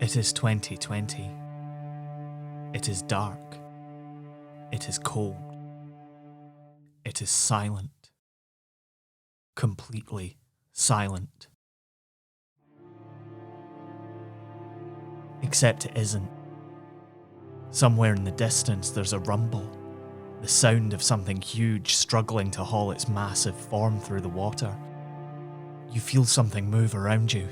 It is 2020. It is dark. It is cold. It is silent. Completely silent. Except it isn't. Somewhere in the distance there's a rumble, the sound of something huge struggling to haul its massive form through the water. You feel something move around you.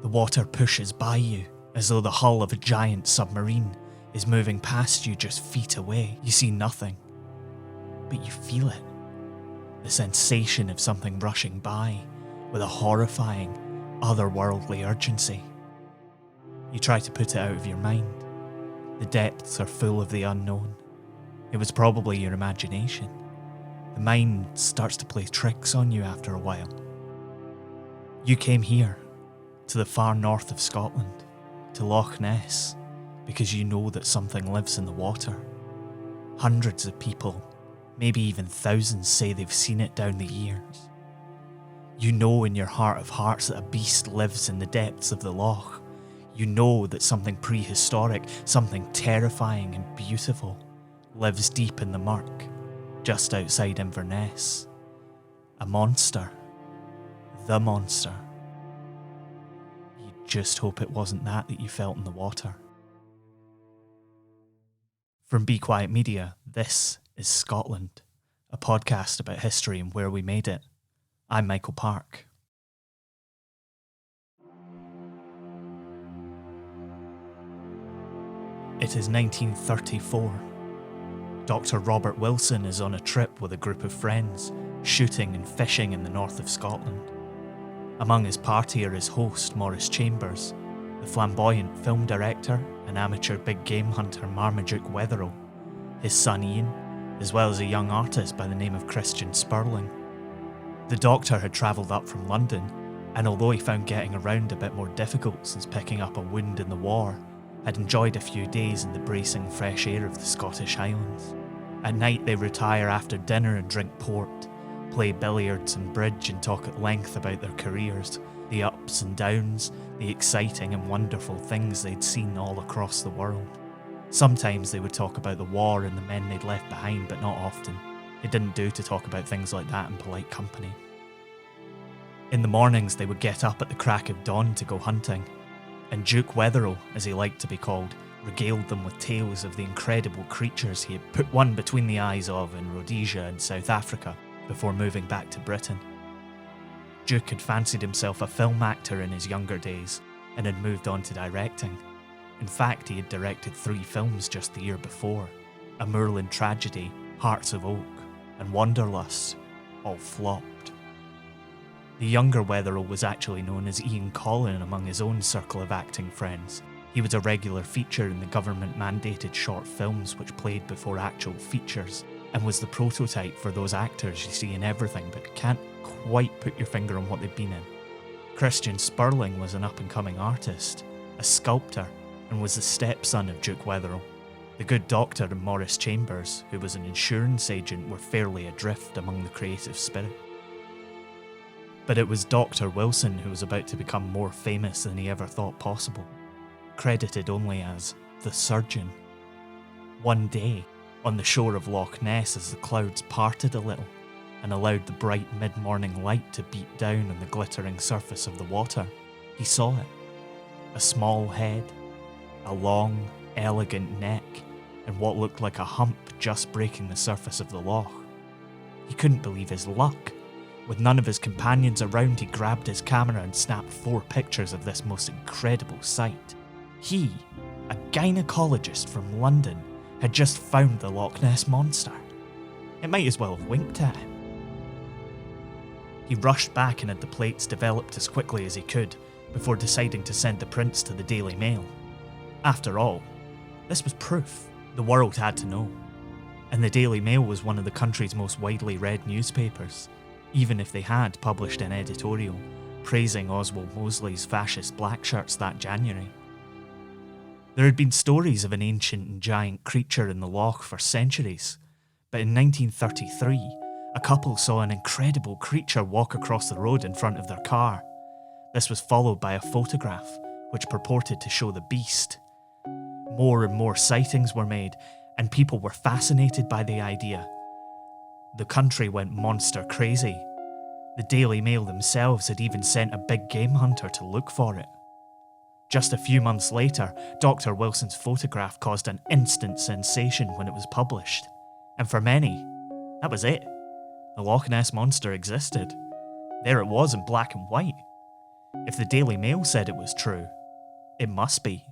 The water pushes by you, as though the hull of a giant submarine is moving past you just feet away. You see nothing, but you feel it. The sensation of something rushing by with a horrifying, otherworldly urgency. You try to put it out of your mind. The depths are full of the unknown. It was probably your imagination. The mind starts to play tricks on you after a while. You came here, to the far north of Scotland, to Loch Ness, because you know that something lives in the water. Hundreds of people, maybe even thousands, say they've seen it down the years. You know in your heart of hearts that a beast lives in the depths of the loch. You know that something prehistoric, something terrifying and beautiful, lives deep in the murk, just outside Inverness. A monster. The monster. You just hope it wasn't that you felt in the water. From Be Quiet Media, this is Scotland, a podcast about history and where we made it. I'm Michael Park. It is 1934. Dr. Robert Wilson is on a trip with a group of friends, shooting and fishing in the north of Scotland. Among his party are his host, Maurice Chambers, the flamboyant film director and amateur big game hunter Marmaduke Wetherell, his son Ian, as well as a young artist by the name of Christian Spurling. The doctor had travelled up from London, and although he found getting around a bit more difficult since picking up a wound in the war, had enjoyed a few days in the bracing fresh air of the Scottish Highlands. At night they retire after dinner and drink port, play billiards and bridge and talk at length about their careers, the ups and downs, the exciting and wonderful things they'd seen all across the world. Sometimes they would talk about the war and the men they'd left behind, but not often. It didn't do to talk about things like that in polite company. In the mornings they would get up at the crack of dawn to go hunting, and Duke Wetherell, as he liked to be called, regaled them with tales of the incredible creatures he had put one between the eyes of in Rhodesia and South Africa before moving back to Britain. Duke had fancied himself a film actor in his younger days and had moved on to directing. In fact, he had directed 3 films just the year before: A Moorland Tragedy, Hearts of Oak, and Wanderlust, all flopped. The younger Wetherell was actually known as Ian Collin among his own circle of acting friends. He was a regular feature in the government-mandated short films which played before actual features, and was the prototype for those actors you see in everything but can't quite put your finger on what they've been in. Christian Spurling was an up-and-coming artist, a sculptor, and was the stepson of Duke Wetherell. The good doctor and Maurice Chambers, who was an insurance agent, were fairly adrift among the creative spirit. But it was Dr. Wilson who was about to become more famous than he ever thought possible, credited only as the surgeon. One day, on the shore of Loch Ness, as the clouds parted a little and allowed the bright mid-morning light to beat down on the glittering surface of the water, he saw it. A small head, a long, elegant neck, and what looked like a hump just breaking the surface of the loch. He couldn't believe his luck. With none of his companions around, he grabbed his camera and snapped 4 pictures of this most incredible sight. He, a gynecologist from London, had just found the Loch Ness Monster. It might as well have winked at him. He rushed back and had the plates developed as quickly as he could, before deciding to send the prints to the Daily Mail. After all, this was proof. The world had to know. And the Daily Mail was one of the country's most widely read newspapers, even if they had published an editorial praising Oswald Mosley's fascist black shirts that January. There had been stories of an ancient and giant creature in the loch for centuries, but in 1933, a couple saw an incredible creature walk across the road in front of their car. This was followed by a photograph, which purported to show the beast. More and more sightings were made, and people were fascinated by the idea. The country went monster crazy. The Daily Mail themselves had even sent a big game hunter to look for it. Just a few months later, Dr. Wilson's photograph caused an instant sensation when it was published. And for many, that was it. The Loch Ness Monster existed. There it was in black and white. If the Daily Mail said it was true, it must be.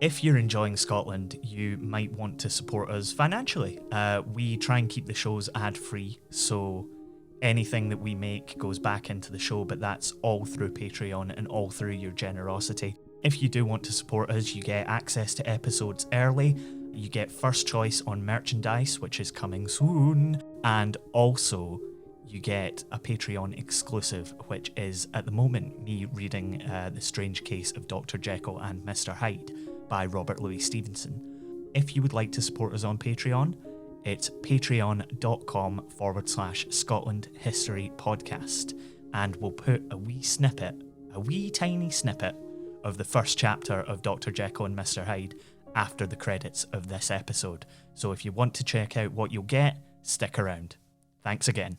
If you're enjoying Scotland, you might want to support us financially. We try and keep the shows ad-free, so anything that we make goes back into the show, but that's all through Patreon and all through your generosity. If you do want to support us, you get access to episodes early, you get first choice on merchandise, which is coming soon, and also you get a Patreon exclusive, which is, at the moment, me reading The Strange Case of Dr. Jekyll and Mr. Hyde by Robert Louis Stevenson. If you would like to support us on Patreon, it's patreon.com/Scotland History Podcast, and we'll put a wee tiny snippet of the first chapter of Dr. Jekyll and Mr. Hyde after the credits of this episode. So if you want to check out what you'll get, stick around. Thanks again.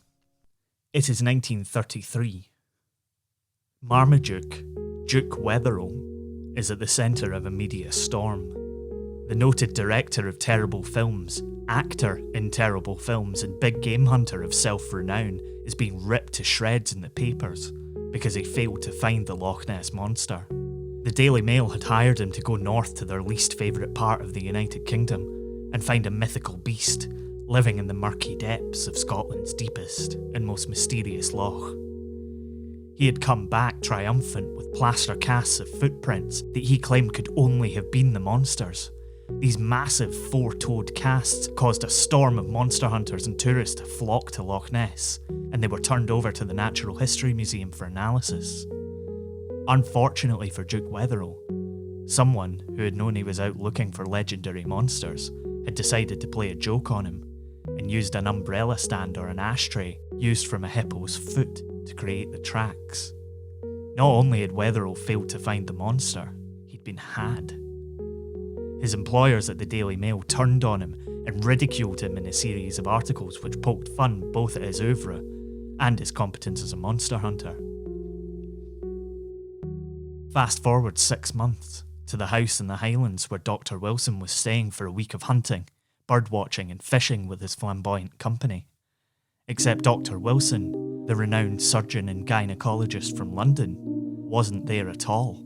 It is 1933. Marmaduke, Duke Wetherell, is at the centre of a media storm. The noted director of terrible films, actor in terrible films, and big game hunter of self-renown is being ripped to shreds in the papers because he failed to find the Loch Ness Monster. The Daily Mail had hired him to go north to their least favourite part of the United Kingdom and find a mythical beast living in the murky depths of Scotland's deepest and most mysterious loch. He had come back triumphant with plaster casts of footprints that he claimed could only have been the monster's. These massive four-toed casts caused a storm of monster hunters and tourists to flock to Loch Ness, and they were turned over to the Natural History Museum for analysis. Unfortunately for Duke Wetherell, someone who had known he was out looking for legendary monsters had decided to play a joke on him and used an umbrella stand or an ashtray used from a hippo's foot to create the tracks. Not only had Wetherell failed to find the monster, he'd been had. His employers at the Daily Mail turned on him and ridiculed him in a series of articles which poked fun both at his oeuvre and his competence as a monster hunter. Fast forward 6 months to the house in the Highlands where Dr. Wilson was staying for a week of hunting, birdwatching and fishing with his flamboyant company. Except Dr. Wilson, the renowned surgeon and gynaecologist from London, wasn't there at all.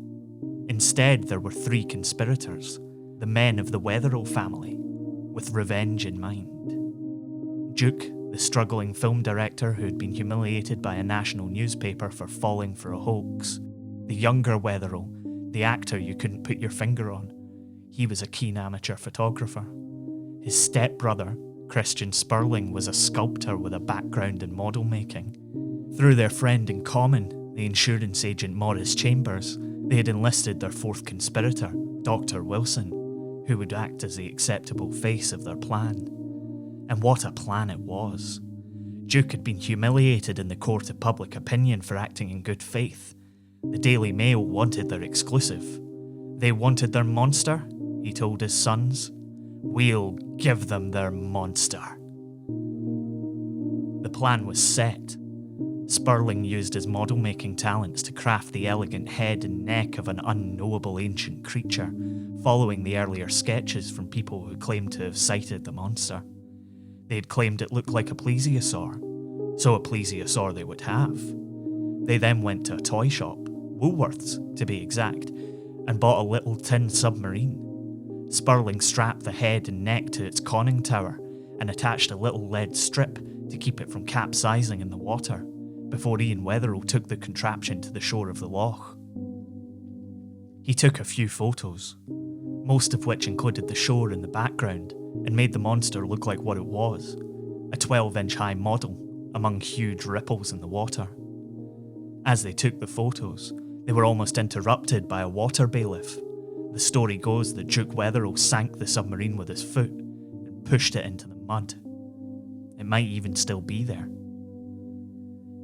Instead, there were 3 conspirators, the men of the Wetherell family, with revenge in mind. Duke, the struggling film director who had been humiliated by a national newspaper for falling for a hoax. The younger Wetherell, the actor you couldn't put your finger on. He was a keen amateur photographer. His stepbrother, Christian Spurling, was a sculptor with a background in model making. Through their friend in common, the insurance agent Maurice Chambers, they had enlisted their 4th conspirator, Dr. Wilson, who would act as the acceptable face of their plan. And what a plan it was. Duke had been humiliated in the court of public opinion for acting in good faith. The Daily Mail wanted their exclusive. They wanted their monster, he told his sons. We'll give them their monster. The plan was set. Spurling used his model-making talents to craft the elegant head and neck of an unknowable ancient creature, following the earlier sketches from people who claimed to have sighted the monster. They had claimed it looked like a plesiosaur, so a plesiosaur they would have. They then went to a toy shop, Woolworths to be exact, and bought a little tin submarine. Spurling strapped the head and neck to its conning tower and attached a little lead strip to keep it from capsizing in the water, before Ian Wetherell took the contraption to the shore of the loch. He took a few photos, most of which included the shore in the background, and made the monster look like what it was, a 12-inch high model among huge ripples in the water. As they took the photos, they were almost interrupted by a water bailiff. The story goes that Duke Wetherell sank the submarine with his foot and pushed it into the mud. It might even still be there.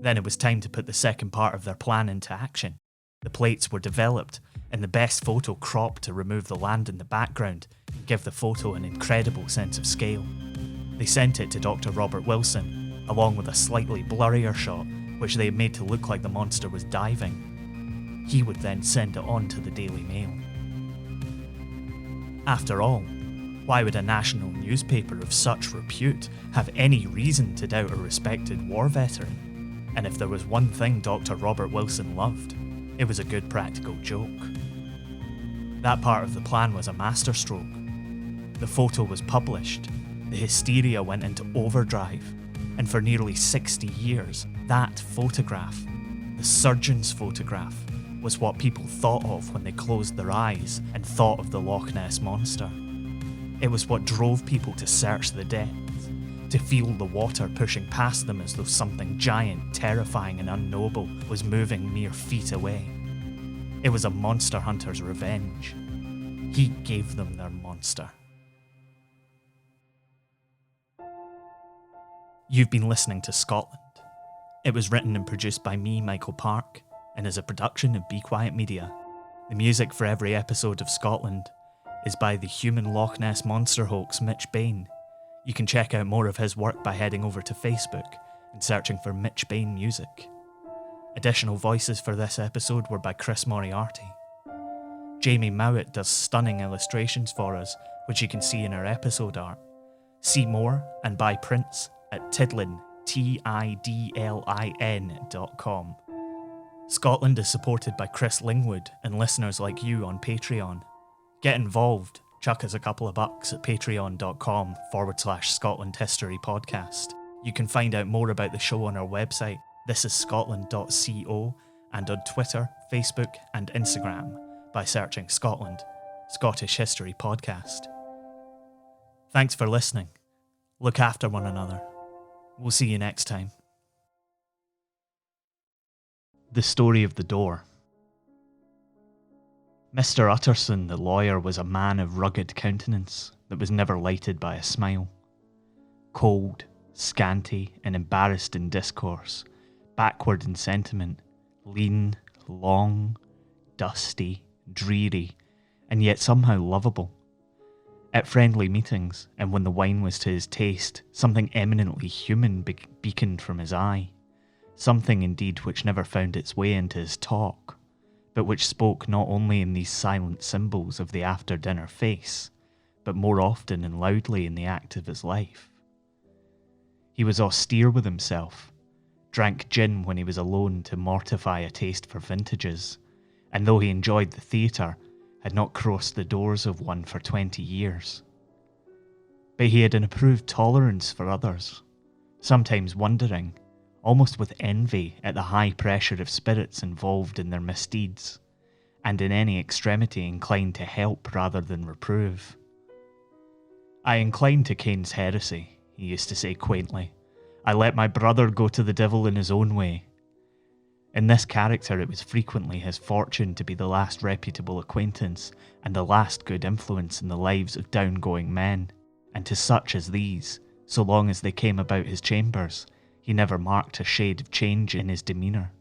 Then it was time to put the second part of their plan into action. The plates were developed, and the best photo cropped to remove the land in the background and give the photo an incredible sense of scale. They sent it to Dr. Robert Wilson, along with a slightly blurrier shot, which they had made to look like the monster was diving. He would then send it on to the Daily Mail. After all, why would a national newspaper of such repute have any reason to doubt a respected war veteran? And if there was one thing Dr. Robert Wilson loved, it was a good practical joke. That part of the plan was a masterstroke. The photo was published, the hysteria went into overdrive, and for nearly 60 years, that photograph, the surgeon's photograph, was what people thought of when they closed their eyes and thought of the Loch Ness Monster. It was what drove people to search the depths, to feel the water pushing past them as though something giant, terrifying and unknowable was moving mere feet away. It was a monster hunter's revenge. He gave them their monster. You've been listening to Scotland. It was written and produced by me, Michael Park, and is a production of Be Quiet Media. The music for every episode of Scotland is by the human Loch Ness Monster hoax Mitch Bain. You can check out more of his work by heading over to Facebook and searching for Mitch Bain Music. Additional voices for this episode were by Chris Moriarty. Jamie Mowat does stunning illustrations for us, which you can see in our episode art. See more and buy prints at Tidlin, tidlin.com. Scotland is supported by Chris Lingwood and listeners like you on Patreon. Get involved, chuck us a couple of bucks at patreon.com/Scotland History Podcast. You can find out more about the show on our website, thisisscotland.co, and on Twitter, Facebook and Instagram by searching Scotland, Scottish History Podcast. Thanks for listening. Look after one another. We'll see you next time. The Story of the Door. Mr. Utterson, the lawyer, was a man of rugged countenance that was never lighted by a smile. Cold, scanty, and embarrassed in discourse, backward in sentiment, lean, long, dusty, dreary, and yet somehow lovable. At friendly meetings, and when the wine was to his taste, something eminently human beaconed from his eye. Something indeed which never found its way into his talk, but which spoke not only in these silent symbols of the after-dinner face, but more often and loudly in the act of his life. He was austere with himself, drank gin when he was alone to mortify a taste for vintages, and though he enjoyed the theatre, had not crossed the doors of one for 20 years. But he had an approved tolerance for others, sometimes wondering, almost with envy, at the high pressure of spirits involved in their misdeeds, and in any extremity inclined to help rather than reprove. "I incline to Cain's heresy," he used to say quaintly. "I let my brother go to the devil in his own way." In this character, it was frequently his fortune to be the last reputable acquaintance and the last good influence in the lives of down-going men, and to such as these, so long as they came about his chambers, he never marked a shade of change in his demeanour.